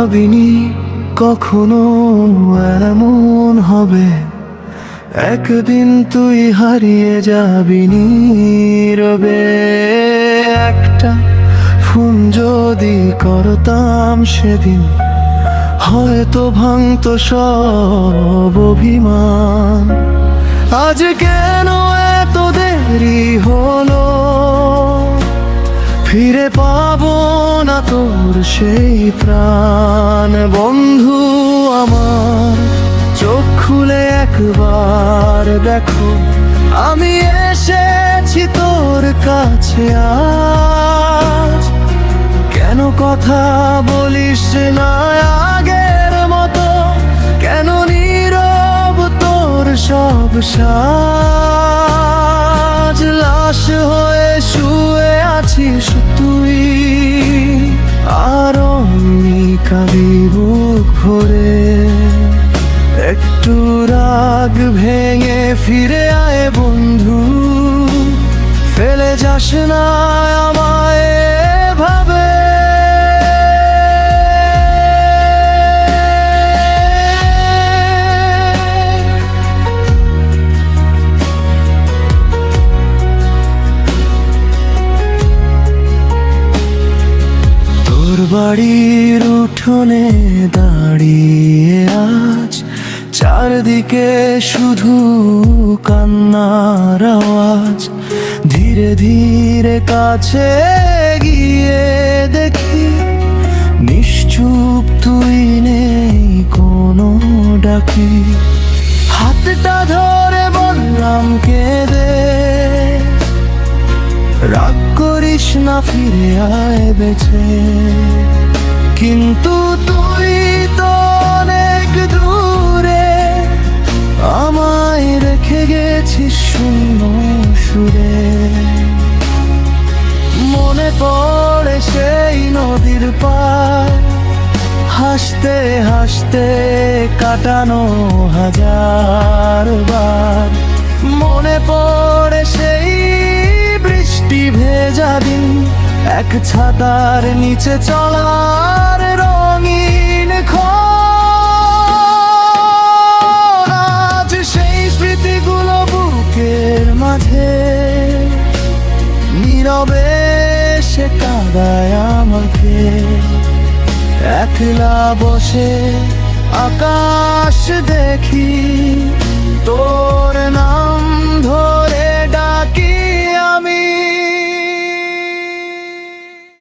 ভাবিনি কখনো এমন হবে, একদিন তুই হারিয়ে যাবি নীরবে। একটা ফোন যদি করতাম সেদিন, হয়তো ভাঙতো সব অভিমান। আজ কেন এত দেরি হলো, ফিরে পাবো না তোর সেই প্রাণ। বন্ধু আমার, চোখ খুলে একবার দেখো, আমি এসেছি তোর কাছে আজ। কেন কথা বলিস না আগের মতো, কেন নীরব তোর সব সাজ? লাশ হয়ে শুয়ে আছিস তুই, আর আমি কাঁদি বুক ভরে। একটু রাগ ভেঙে ফিরে আয় বন্ধু, ফেলে যাস না আমায় ভাবে। তোর বাড়ির উঠোনে দাঁড়িয়ে আজ, চারদিকে শুধু কান্নার আওয়াজ। ধীরে ধীরে কাছে গিয়ে দেখি, নিশ্চুপ তুই নেই কোনো ডাকি। হাতটা ধরে বললাম কেঁদে, রাগ করিস না ফিরে আয় বেঁচে। কিন্তু তুই তো অনেক দূরে, আমায় রেখে গেছিস শূন্য সুরে। মনে পড়ে সেই নদীর পার, হাসতে হাসতে কাটানো হাজার বার। মনে পড়ে সেই বৃষ্টি ভেজা দিন, এক ছাতার নিচে চলার রঙিন ক্ষণ। আজ সেই স্মৃতিগুলো বুকের মাঝে, নীরবে সে কাঁদায় আমাকে। একলা বসে আকাশ দেখি,